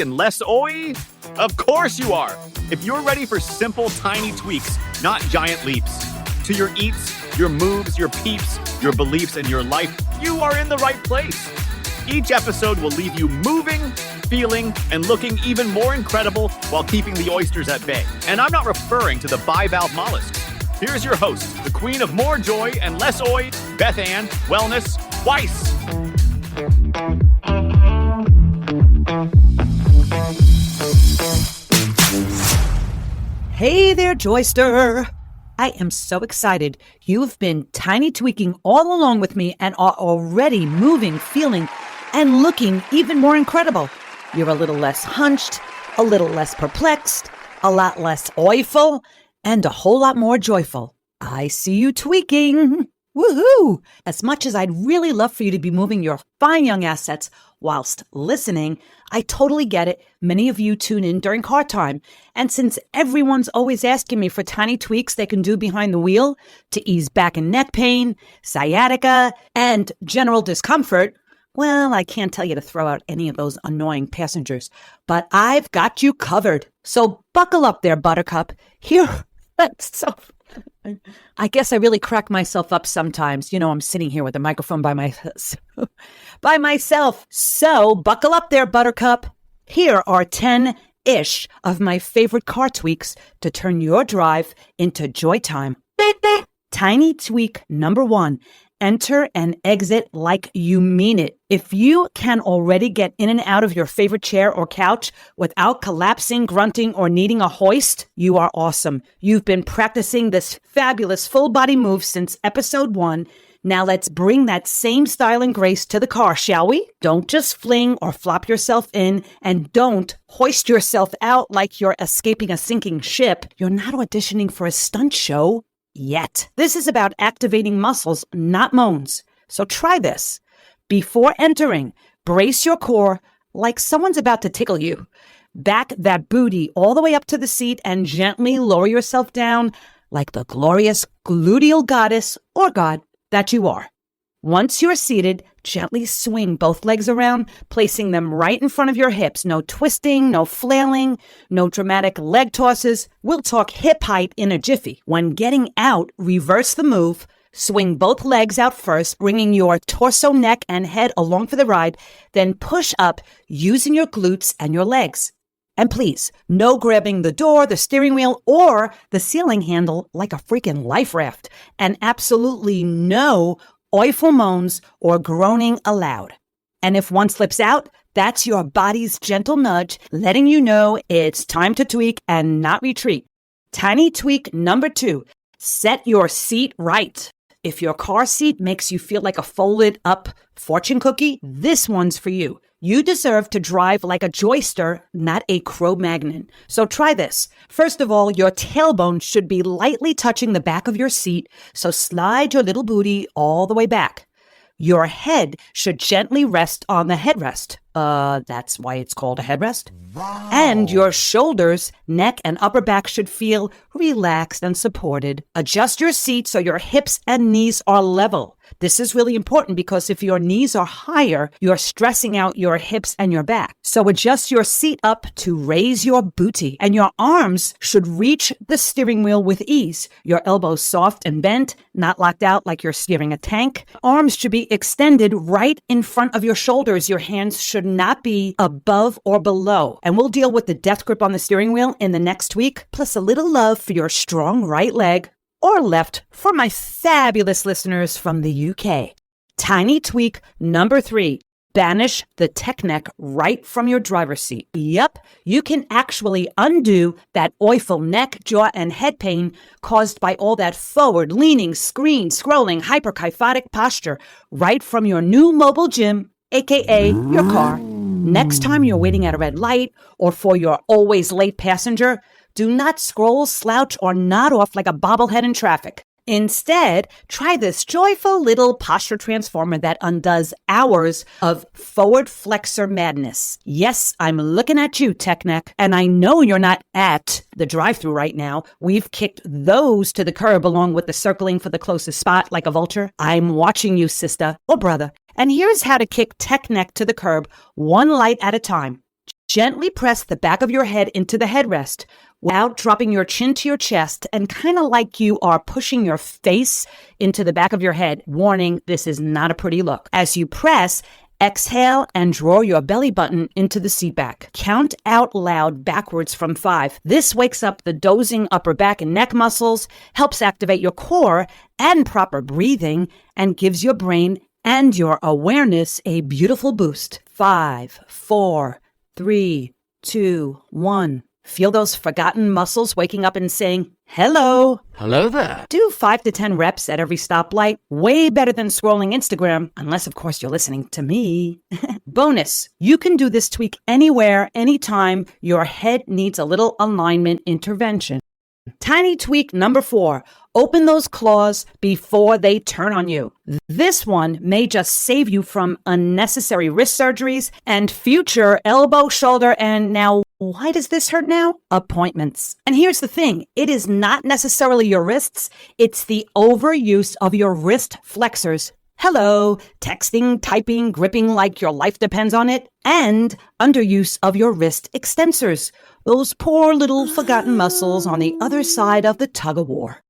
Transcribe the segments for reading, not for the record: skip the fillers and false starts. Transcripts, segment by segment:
and less oi? Of course you are! If you're ready for simple, tiny tweaks, not giant leaps, to your eats, your moves, your peeps, your beliefs, and your life, you are in the right place. Each episode will leave you moving, feeling, and looking even more incredible while keeping the oysters at bay. And I'm not referring to the bivalve mollusks. Here's your host, the queen of more joy and less oi, Beth Ann Wellness Weiss. Hey there, JOYster. I am so excited. You've been tiny tweaking all along with me and are already moving, feeling, and looking even more incredible. You're a little less hunched, a little less perplexed, a lot less oiful, and a whole lot more joyful. I see you tweaking. Woohoo! As much as I'd really love for you to be moving your fine young assets whilst listening, I totally get it. Many of you tune in during car time. And since everyone's always asking me for tiny tweaks they can do behind the wheel to ease back and neck pain, sciatica, and general discomfort, well, I can't tell you to throw out any of those annoying passengers, but I've got you covered. So buckle up there, Buttercup. Here, I guess I really crack myself up sometimes. You know, I'm sitting here with a microphone by myself. So buckle up there, Buttercup. Here are 10-ish of my favorite car tweaks to turn your drive into joy time. Tiny tweak number 1. Enter and exit like you mean it. If you can already get in and out of your favorite chair or couch without collapsing, grunting, or needing a hoist, you are awesome. You've been practicing this fabulous full body move since episode 1. Now let's bring that same style and grace to the car, shall we? Don't just fling or flop yourself in, and don't hoist yourself out like you're escaping a sinking ship. You're not auditioning for a stunt show yet. This is about activating muscles, not moans. So try this. Before entering, brace your core like someone's about to tickle you. Back that booty all the way up to the seat and gently lower yourself down like the glorious gluteal goddess or god that you are. Once you're seated, gently swing both legs around, placing them right in front of your hips. No twisting, no flailing, no dramatic leg tosses. We'll talk hip height in a jiffy. When getting out, reverse the move. Swing both legs out first, bringing your torso, neck, and head along for the ride. Then push up using your glutes and your legs. And please, no grabbing the door, the steering wheel, or the ceiling handle like a freaking life raft. And absolutely no oiful moans or groaning aloud. And if one slips out, that's your body's gentle nudge letting you know it's time to tweak and not retreat. Tiny tweak number 2, set your seat right. If your car seat makes you feel like a folded up fortune cookie, this one's for you. You deserve to drive like a JOYster, not a Cro-Magnon. So try this. First of all, your tailbone should be lightly touching the back of your seat, so slide your little booty all the way back. Your head should gently rest on the headrest. That's why it's called a headrest. Wow. And your shoulders, neck, and upper back should feel relaxed and supported. Adjust your seat so your hips and knees are level. This is really important because if your knees are higher, you're stressing out your hips and your back. So adjust your seat up to raise your booty, and your arms should reach the steering wheel with ease. Your elbows soft and bent, not locked out like you're steering a tank. Arms should be extended right in front of your shoulders. Your hands should not be above or below. And we'll deal with the death grip on the steering wheel in the next week, plus a little love for your strong right leg or left for my fabulous listeners from the UK. Tiny tweak number 3. Banish the tech neck right from your driver's seat. Yep, you can actually undo that oiful neck, jaw, and head pain caused by all that forward, leaning, scrolling, hyperkyphotic posture right from your new mobile gym, aka your car. Next time you're waiting at a red light or for your always late passenger, do not scroll, slouch, or nod off like a bobblehead in traffic. Instead, try this joyful little posture transformer that undoes hours of forward flexor madness. Yes, I'm looking at you, tech neck, and I know you're not at the drive-thru right now. We've kicked those to the curb along with the circling for the closest spot like a vulture. I'm watching you, sister or brother. And here's how to kick tech neck to the curb, one light at a time. Gently press the back of your head into the headrest without dropping your chin to your chest and kind of like you are pushing your face into the back of your head. Warning, this is not a pretty look. As you press, exhale and draw your belly button into the seat back. Count out loud backwards from 5. This wakes up the dozing upper back and neck muscles, helps activate your core and proper breathing, and gives your brain and your awareness a beautiful boost. 5, 4, 3, 2, 1. Feel those forgotten muscles waking up and saying, hello. Hello there. Do 5 to 10 reps at every stoplight. Way better than scrolling Instagram, unless, of course, you're listening to me. Bonus, you can do this tweak anywhere, anytime your head needs a little alignment intervention. Tiny tweak number 4. Open those claws before they turn on you. This one may just save you from unnecessary wrist surgeries and future elbow, shoulder, and now, why does this hurt now? Appointments. And here's the thing. It is not necessarily your wrists. It's the overuse of your wrist flexors. Hello, texting, typing, gripping like your life depends on it, and underuse of your wrist extensors. Those poor little forgotten muscles on the other side of the tug-of-war.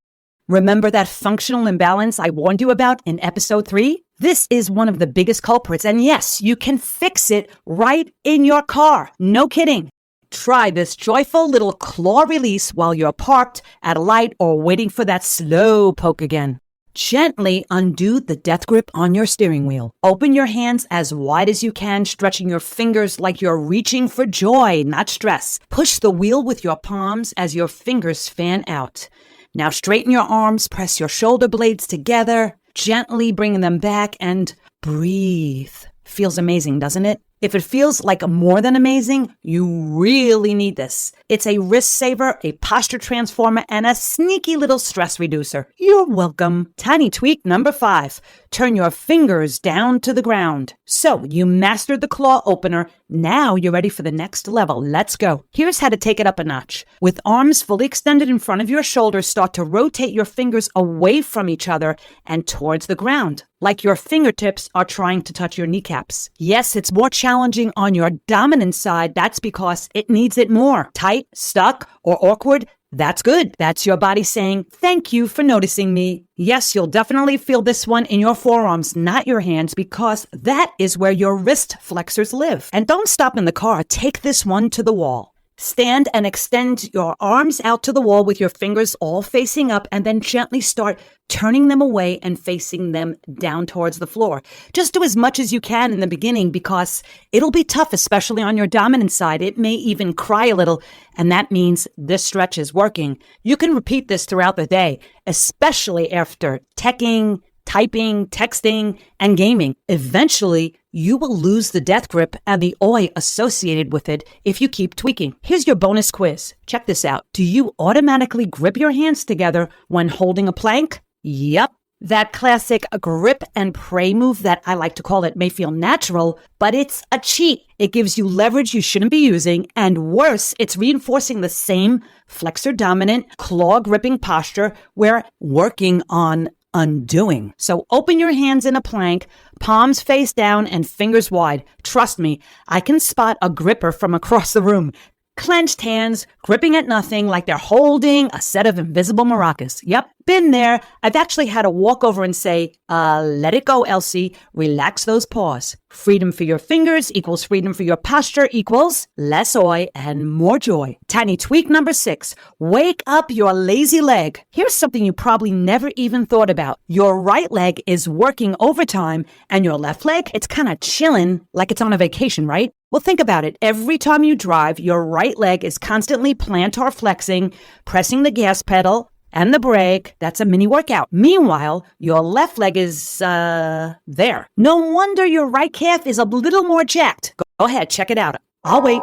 Remember that functional imbalance I warned you about in episode 3? This is one of the biggest culprits, and yes, you can fix it right in your car. No kidding. Try this joyful little claw release while you're parked at a light or waiting for that slow poke again. Gently undo the death grip on your steering wheel. Open your hands as wide as you can, stretching your fingers like you're reaching for joy, not stress. Push the wheel with your palms as your fingers fan out. Now straighten your arms, press your shoulder blades together, gently bring them back, and breathe. Feels amazing, doesn't it? If it feels like more than amazing, you really need this. It's a wrist saver, a posture transformer, and a sneaky little stress reducer. You're welcome. Tiny tweak number 5. Turn your fingers down to the ground. So you mastered the claw opener. Now you're ready for the next level. Let's go. Here's how to take it up a notch. With arms fully extended in front of your shoulders, start to rotate your fingers away from each other and towards the ground, like your fingertips are trying to touch your kneecaps. Yes, it's more challenging on your dominant side. That's because it needs it more. Tight, stuck, or awkward? That's good. That's your body saying, thank you for noticing me. Yes, you'll definitely feel this one in your forearms, not your hands, because that is where your wrist flexors live. And don't stop in the car. Take this one to the wall. Stand and extend your arms out to the wall with your fingers all facing up, and then gently start turning them away and facing them down towards the floor. Just do as much as you can in the beginning because it'll be tough, especially on your dominant side. It may even cry a little, and that means this stretch is working. You can repeat this throughout the day, especially after teching, typing, texting, and gaming. Eventually, you will lose the death grip and the oi associated with it if you keep tweaking. Here's your bonus quiz. Check this out. Do you automatically grip your hands together when holding a plank? Yep. That classic grip and pray move that I like to call it may feel natural, but it's a cheat. It gives you leverage you shouldn't be using, and worse, it's reinforcing the same flexor dominant claw gripping posture we're working on undoing. So open your hands in a plank, palms face down and fingers wide. Trust me, I can spot a gripper from across the room. Clenched hands, gripping at nothing like they're holding a set of invisible maracas. Yep, been there. I've actually had to walk over and say, let it go, Elsie. Relax those paws. Freedom for your fingers equals freedom for your posture equals less oi and more joy. Tiny tweak number 6. Wake up your lazy leg. Here's something you probably never even thought about. Your right leg is working overtime and your left leg, it's kind of chilling like it's on a vacation, right? Well, think about it. Every time you drive, your right leg is constantly plantar flexing, pressing the gas pedal and the brake. That's a mini workout. Meanwhile, your left leg is, there. No wonder your right calf is a little more jacked. Go ahead, check it out. I'll wait.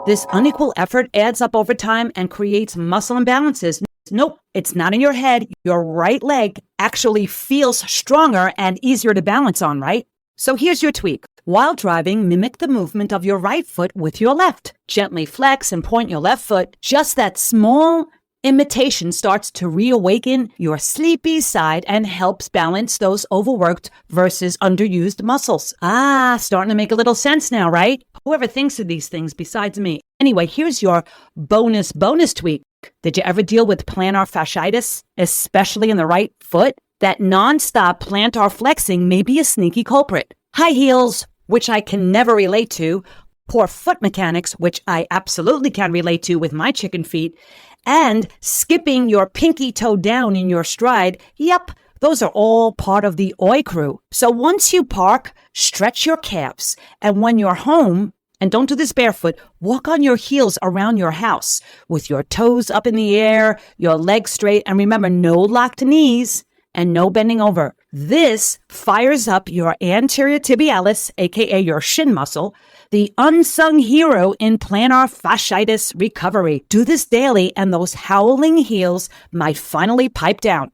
This unequal effort adds up over time and creates muscle imbalances. Nope, it's not in your head. Your right leg actually feels stronger and easier to balance on, right? So here's your tweak. While driving, mimic the movement of your right foot with your left. Gently flex and point your left foot. Just that small imitation starts to reawaken your sleepy side and helps balance those overworked versus underused muscles. Starting to make a little sense now, right? Whoever thinks of these things besides me. Anyway, here's your bonus tweak. Did you ever deal with plantar fasciitis, especially in the right foot? That nonstop plantar flexing may be a sneaky culprit. High heels, which I can never relate to, poor foot mechanics, which I absolutely can relate to with my chicken feet, and skipping your pinky toe down in your stride. Yep, those are all part of the OY crew. So once you park, stretch your calves, and when you're home, and don't do this barefoot, walk on your heels around your house with your toes up in the air, your legs straight, and remember, no locked knees and no bending over. This fires up your anterior tibialis, aka your shin muscle, the unsung hero in plantar fasciitis recovery. Do this daily and those howling heels might finally pipe down.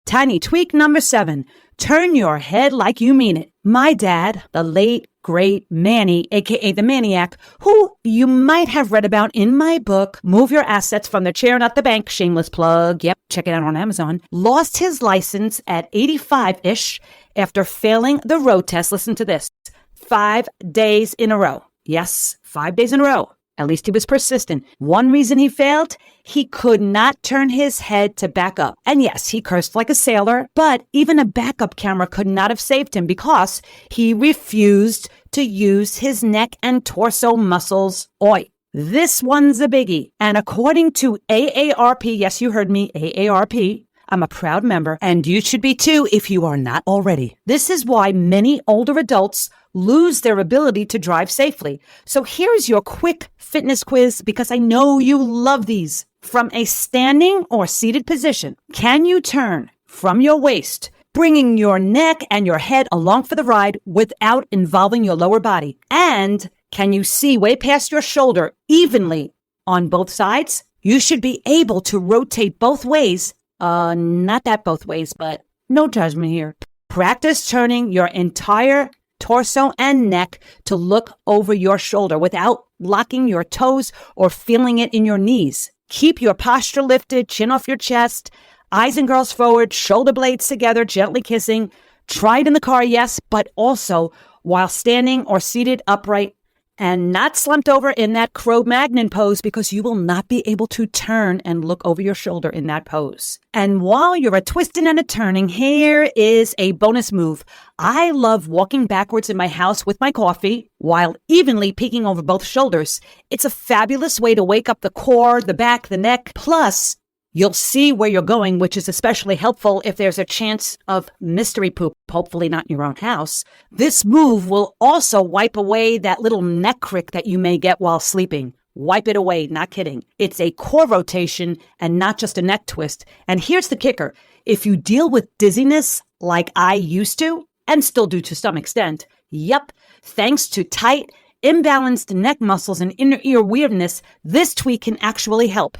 Tiny tweak number 7. Turn your head like you mean it. My dad, the late, great Manny, aka the Maniac, who you might have read about in my book, Move Your Assets from the Chair, Not the Bank, shameless plug, yep, check it out on Amazon, lost his license at 85-ish after failing the road test. Listen to this, 5 days in a row. Yes, 5 days in a row. At least he was persistent. One reason he failed, he could not turn his head to back up. And yes, he cursed like a sailor, but even a backup camera could not have saved him because he refused to use his neck and torso muscles. Oi, this one's a biggie. And according to AARP, yes, you heard me, AARP, I'm a proud member, and you should be too if you are not already. This is why many older adults lose their ability to drive safely. So here's your quick fitness quiz, because I know you love these. From a standing or seated position, can you turn from your waist, bringing your neck and your head along for the ride without involving your lower body? And can you see way past your shoulder evenly on both sides? You should be able to rotate both ways. Not that both ways, but no judgment here. Practice turning your entire torso and neck to look over your shoulder without locking your toes or feeling it in your knees. Keep your posture lifted, chin off your chest, eyes and girls forward, shoulder blades together, gently kissing. Try it in the car, yes, but also while standing or seated upright and not slumped over in that Cro-Magnon pose, because you will not be able to turn and look over your shoulder in that pose. And while you're a twisting and a turning, here is a bonus move. I love walking backwards in my house with my coffee while evenly peeking over both shoulders. It's a fabulous way to wake up the core, the back, the neck. Plus, you'll see where you're going, which is especially helpful if there's a chance of mystery poop, hopefully not in your own house. This move will also wipe away that little neck crick that you may get while sleeping. Wipe it away, not kidding. It's a core rotation and not just a neck twist. And here's the kicker. If you deal with dizziness like I used to, and still do to some extent, yep, thanks to tight, imbalanced neck muscles and inner ear weirdness, this tweak can actually help.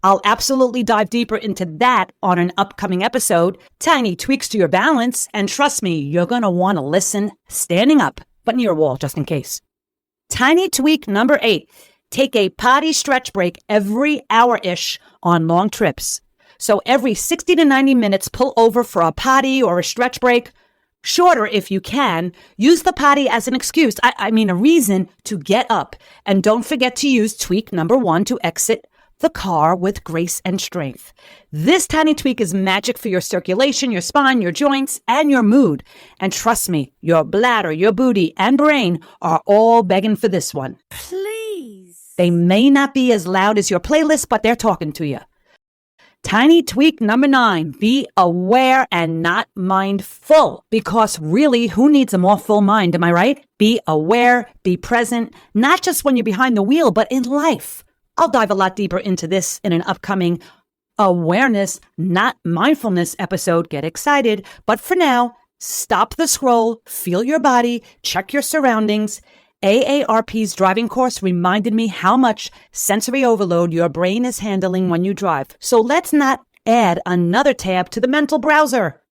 I'll absolutely dive deeper into that on an upcoming episode, Tiny Tweaks to Your Balance, and trust me, you're going to want to listen standing up, but near a wall just in case. Tiny tweak number 8, take a potty stretch break every hour-ish on long trips. So every 60 to 90 minutes, pull over for a potty or a stretch break. Shorter if you can. Use the potty as an excuse, I mean a reason to get up. And don't forget to use tweak number 1 to exit the car with grace and strength. This tiny tweak is magic for your circulation, your spine, your joints, and your mood. And trust me, your bladder, your booty, and brain are all begging for this one. Please. They may not be as loud as your playlist, but they're talking to you. Tiny tweak number 9, be aware and not mindful. Because really, who needs a more full mind, am I right? Be aware, be present, not just when you're behind the wheel, but in life. I'll dive a lot deeper into this in an upcoming awareness, not mindfulness episode. Get excited. But for now, stop the scroll, feel your body, check your surroundings. AARP's driving course reminded me how much sensory overload your brain is handling when you drive. So let's not add another tab to the mental browser.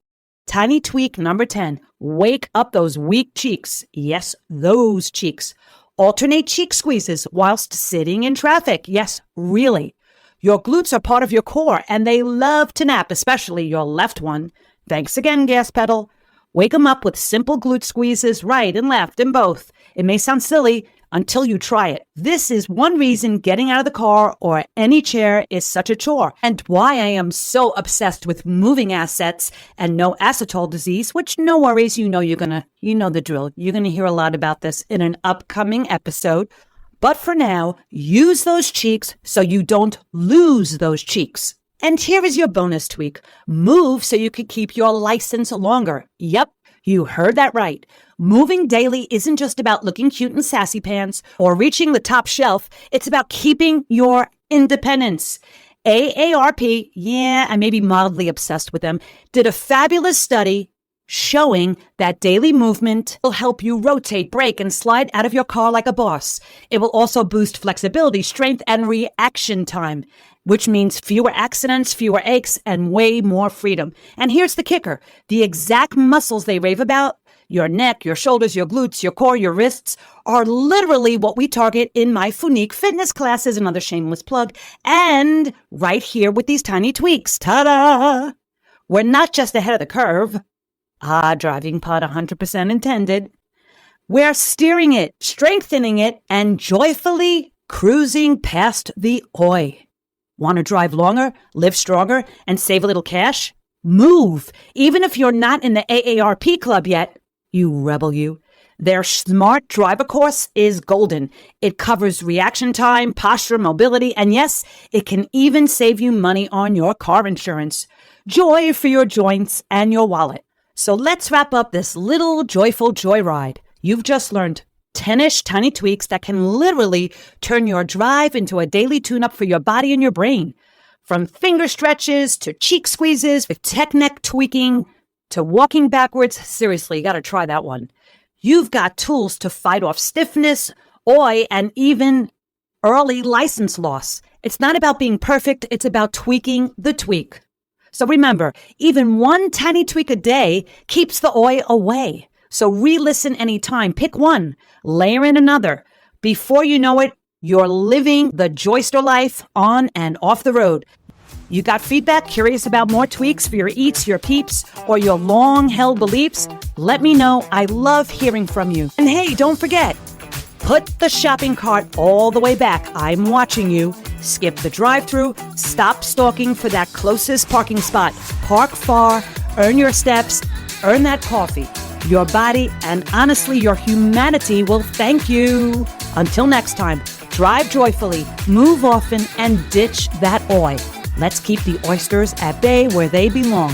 Tiny tweak number 10, wake up those weak cheeks. Yes, those cheeks. Alternate cheek squeezes whilst sitting in traffic. Yes, really. Your glutes are part of your core, and they love to nap, especially your left one. Thanks again, gas pedal. Wake them up with simple glute squeezes, right and left and both. It may sound silly until you try it. This is one reason getting out of the car or any chair is such a chore, and why I am so obsessed with moving assets and no acetol disease, which no worries, you know the drill. You're gonna hear a lot about this in an upcoming episode. But for now, use those cheeks so you don't lose those cheeks. And here is your bonus tweak. Move so you can keep your license longer. Yep, you heard that right. Moving daily isn't just about looking cute in sassy pants or reaching the top shelf. It's about keeping your independence. AARP, yeah, I may be mildly obsessed with them, did a fabulous study showing that daily movement will help you rotate, brake, and slide out of your car like a boss. It will also boost flexibility, strength, and reaction time, which means fewer accidents, fewer aches, and way more freedom. And here's the kicker. The exact muscles they rave about, your neck, your shoulders, your glutes, your core, your wrists, are literally what we target in my Funique fitness classes, another shameless plug, and right here with these tiny tweaks. Ta-da! We're not just ahead of the curve. Driving pod 100% intended. We're steering it, strengthening it, and joyfully cruising past the oi. Want to drive longer, live stronger, and save a little cash? Move! Even if you're not in the AARP club yet, you rebel you. Their smart driver course is golden. It covers reaction time, posture, mobility, and yes, it can even save you money on your car insurance. Joy for your joints and your wallet. So let's wrap up this little joyful joyride. You've just learned 10-ish tiny tweaks that can literally turn your drive into a daily tune-up for your body and your brain. From finger stretches to cheek squeezes, with tech neck tweaking to walking backwards. Seriously, you got to try that one. You've got tools to fight off stiffness, oi, and even early license loss. It's not about being perfect. It's about tweaking the tweak. So remember, even one tiny tweak a day keeps the oi away. So re-listen anytime. Pick one, layer in another. Before you know it, you're living the JOYster life on and off the road. You got feedback, curious about more tweaks for your eats, your peeps, or your long-held beliefs? Let me know. I love hearing from you. And hey, don't forget, put the shopping cart all the way back. I'm watching you. Skip the drive-thru. Stop stalking for that closest parking spot. Park far, earn your steps, earn that coffee. Your body and honestly your humanity will thank you. Until next time, drive joyfully, move often, and ditch that oi. Let's keep the oysters at bay where they belong.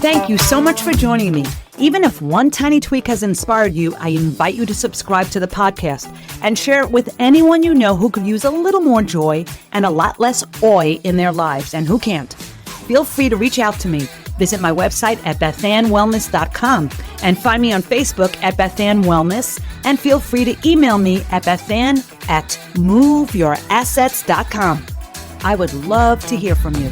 Thank you so much for joining me. Even if one tiny tweak has inspired you, I invite you to subscribe to the podcast and share it with anyone you know who could use a little more joy and a lot less oi in their lives, and who can't. Feel free to reach out to me. Visit my website at bethanwellness.com and find me on Facebook at Bethan Wellness, and feel free to email me at bethan@moveyourassets.com. I would love to hear from you.